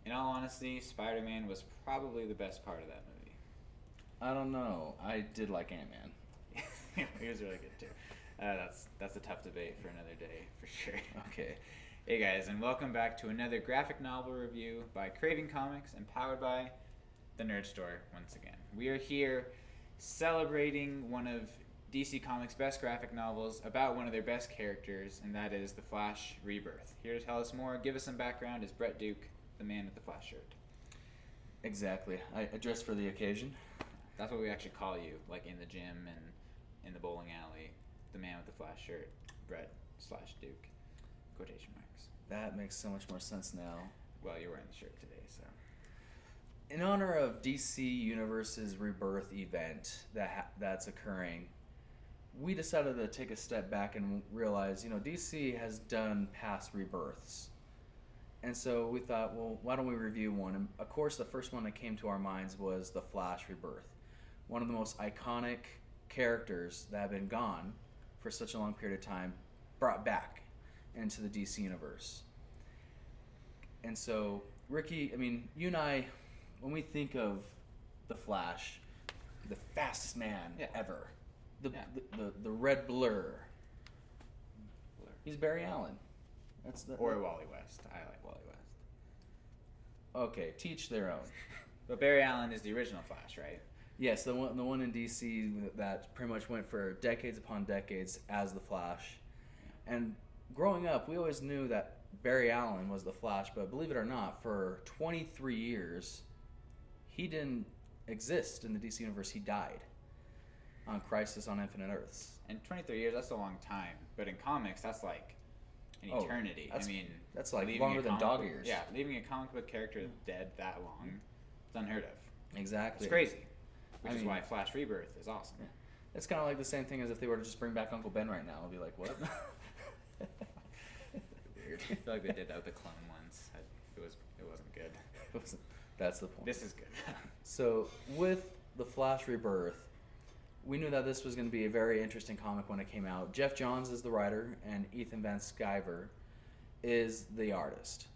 In all honesty, Spider-Man was probably the best part of that movie. I don't know. I did like Ant-Man. He was really good too. That's a tough debate for another day, for sure. Okay. Hey guys, and welcome back to another graphic novel review by Craving Comics and powered by the Nerd Store once again. We are here celebrating one of DC Comics' best graphic novels about one of their best characters, and that is The Flash Rebirth. Here to tell us more, give us some background, is Brett Duke, the man with the Flash shirt. Exactly. I dressed for the occasion. That's what we actually call you, like in the gym and in the bowling alley. The man with the Flash shirt, Brett/Duke, quotation marks. That makes so much more sense now. Well, you're wearing the shirt today, so. In honor of DC Universe's Rebirth event that's occurring, we decided to take a step back and realize, DC has done past rebirths. And so we thought, well, why don't we review one? And of course, the first one that came to our minds was The Flash Rebirth. One of the most iconic characters that have been gone for such a long period of time, brought back into the DC universe. And so, Ricky, you and I, when we think of the Flash, the fastest man ever, the red blur. He's Barry Allen. Or Wally West. I like Wally West. Okay, teach their own. But Barry Allen is the original Flash, right? Yes, the one in DC that pretty much went for decades upon decades as the Flash. Yeah. And growing up, we always knew that Barry Allen was the Flash, but believe it or not, for 23 years, he didn't exist in the DC universe. He died on Crisis on Infinite Earths. And 23 years, that's a long time. But in comics, that's like an eternity. That's like longer than dog years. Yeah, leaving a comic book character dead that long, it's unheard of. Exactly. It's crazy. Which is why Flash Rebirth is awesome. Yeah. It's kind of like the same thing as if they were to just bring back Uncle Ben right now. I'll be like, what? Weird. I feel like they did that with the clone once. It wasn't good. That's the point. This is good. So with The Flash Rebirth, we knew that this was going to be a very interesting comic when it came out. Jeff Johns is the writer, and Ethan Van Sciver is the artist.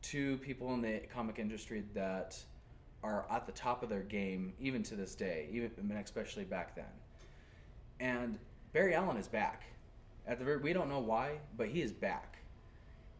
Two people in the comic industry that are at the top of their game, even to this day, especially back then. And Barry Allen is back. We don't know why, but he is back.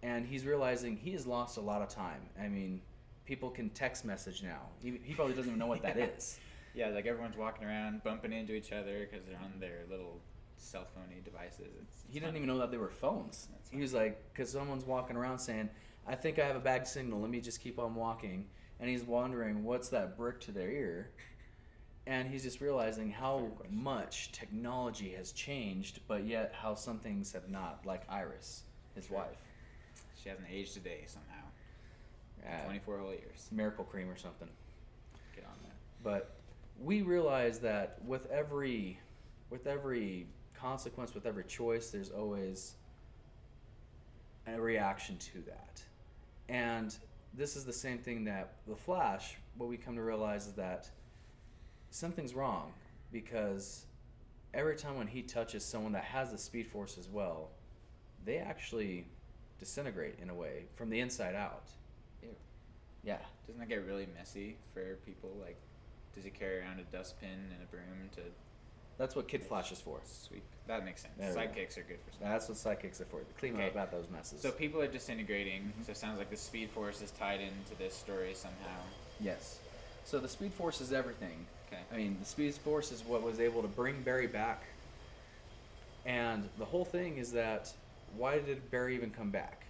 And he's realizing he has lost a lot of time. People can text message now. He probably doesn't even know what that is. Yeah, like everyone's walking around bumping into each other because they're on their little cell phony devices. He didn't even know that they were phones. He was like, because someone's walking around saying, I think I have a bad signal, let me just keep on walking. And he's wondering, what's that brick to their ear? And he's just realizing how much technology has changed, but yet how some things have not, like Iris, his wife. She hasn't aged a day somehow. 24 whole years. Miracle cream or something. Get on that. But we realize that with every consequence, with every choice, there's always a reaction to that. And this is the same thing that the Flash, what we come to realize is that something's wrong, because every time when he touches someone that has the Speed Force as well, they actually disintegrate in a way from the inside out. Ew. Yeah. Doesn't that get really messy for people? Like, does he carry around a dustbin and a broom to... That's what Kid Flash is for. Sweep. That makes sense. Sidekicks are good for something. That's what sidekicks are for. Clean up about those messes. So people are disintegrating. So it sounds like the Speed Force is tied into this story somehow. Yes. So the Speed Force is everything. Okay. The Speed Force is what was able to bring Barry back. And the whole thing is that, why did Barry even come back?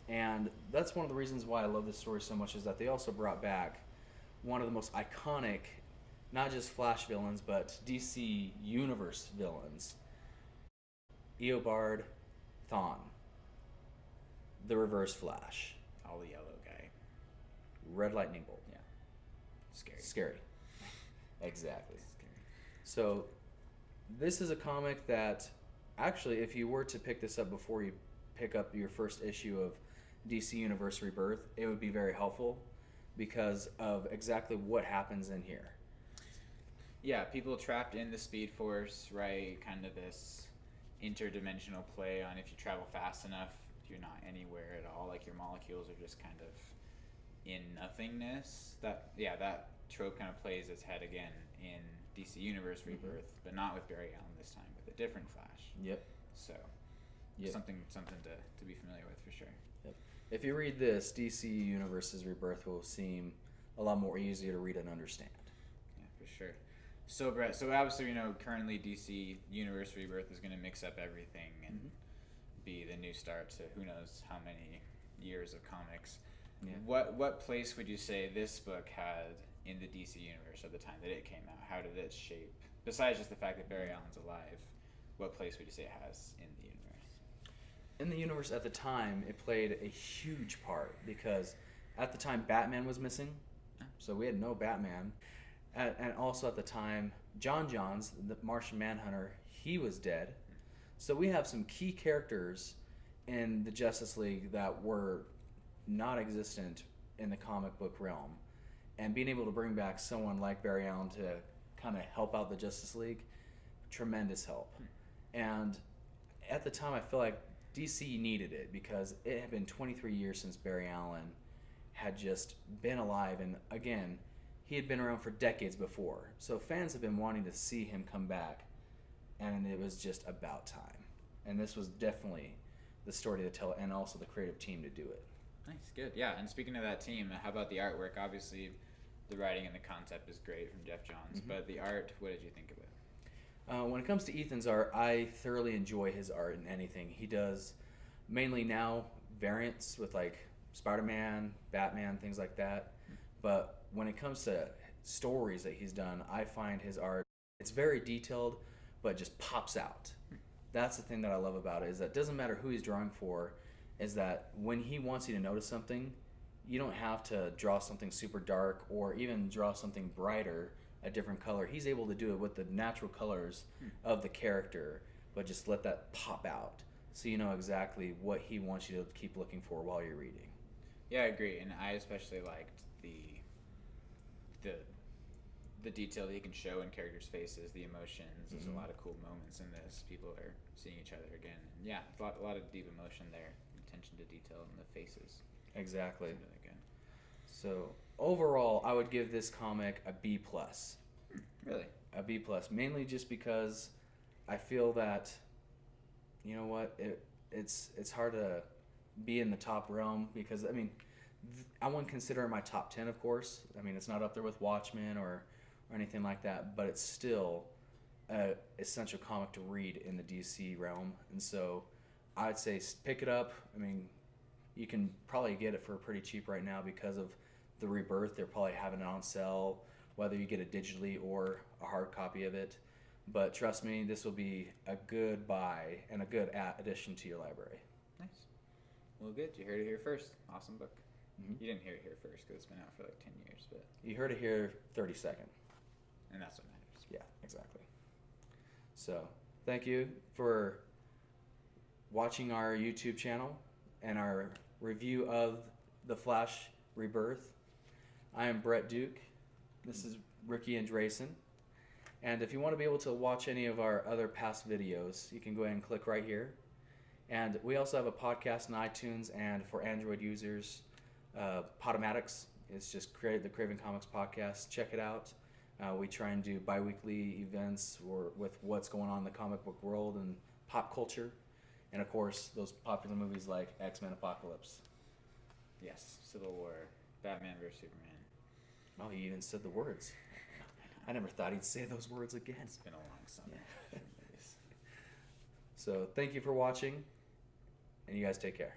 And that's one of the reasons why I love this story so much, is that they also brought back one of the most iconic, not just Flash villains, but DC Universe villains. Eobard Thawne, the Reverse Flash. All the yellow guy. Red Lightning Bolt. Yeah. Scary. Exactly. Scary. So this is a comic that, actually, if you were to pick this up before you pick up your first issue of DC Universe Rebirth, it would be very helpful because of exactly what happens in here. Yeah, people trapped in the Speed Force, right? Kind of this interdimensional play on if you travel fast enough, you're not anywhere at all. Like your molecules are just kind of in nothingness. That trope kind of plays its head again in DC Universe Rebirth, but not with Barry Allen this time, with a different Flash. Yep. So, Yep. something to be familiar with for sure. Yep. If you read this, DC Universe's Rebirth will seem a lot more easier to read and understand. Yeah, for sure. So Brett, so obviously we know currently DC Universe Rebirth is going to mix up everything and be the new start to who knows how many years of comics. Yeah. What place would you say this book had in the DC universe at the time that it came out? How did it shape, besides just the fact that Barry Allen's alive, what place would you say it has in the universe? In the universe at the time, it played a huge part because at the time Batman was missing, so we had no Batman. And also at the time, John Johns, the Martian Manhunter, he was dead. So we have some key characters in the Justice League that were not existent in the comic book realm. And being able to bring back someone like Barry Allen to kind of help out the Justice League, tremendous help. And at the time, I feel like DC needed it because it had been 23 years since Barry Allen had just been alive. And again, he had been around for decades before. So fans have been wanting to see him come back. And it was just about time. And this was definitely the story to tell, and also the creative team to do it. Nice, good. Yeah, and speaking of that team, how about the artwork? Obviously, the writing and the concept is great from Jeff Johns, but the art, what did you think of it? When it comes to Ethan's art, I thoroughly enjoy his art in anything. He does mainly now variants with like Spider-Man, Batman, things like that. But when it comes to stories that he's done, I find his art, it's very detailed, but just pops out. That's the thing that I love about it, is that it doesn't matter who he's drawing for, is that when he wants you to notice something, you don't have to draw something super dark or even draw something brighter, a different color. He's able to do it with the natural colors of the character, but just let that pop out so you know exactly what he wants you to keep looking for while you're reading. Yeah, I agree, and I especially liked the detail that he can show in characters' faces, the emotions. There's a lot of cool moments in this. People are seeing each other again, and yeah, a lot of deep emotion there, attention to detail in the faces. Exactly. It's really good. So overall, I would give this comic a B+. Really? A B+, mainly just because I feel that, you know what, it's hard to be in the top realm because, I mean, I wouldn't consider it my top 10, of course. I mean, it's not up there with Watchmen or anything like that, but it's still an essential comic to read in the DC realm. And so I'd say pick it up. I mean, you can probably get it for pretty cheap right now because of the Rebirth. They're probably having it on sale, whether you get it digitally or a hard copy of it. But trust me, this will be a good buy and a good addition to your library. Nice. Well, good. You heard it here first. Awesome book. You didn't hear it here first because it's been out for like 10 years, but you heard it here 32nd. And that's what matters. Yeah, exactly. So thank you for watching our YouTube channel and our review of The Flash Rebirth. I am Brett Duke. This is Ricky Andresen. And if you want to be able to watch any of our other past videos, you can go ahead and click right here. And we also have a podcast on iTunes, and for Android users, Podomatics. It's just the Craven Comics podcast. Check it out. We try and do bi-weekly events with what's going on in the comic book world and pop culture. And of course, those popular movies like X-Men Apocalypse. Yes, Civil War, Batman vs. Superman. Oh, he even said the words. I never thought he'd say those words again. It's been a long summer. Yeah. So thank you for watching, and you guys take care.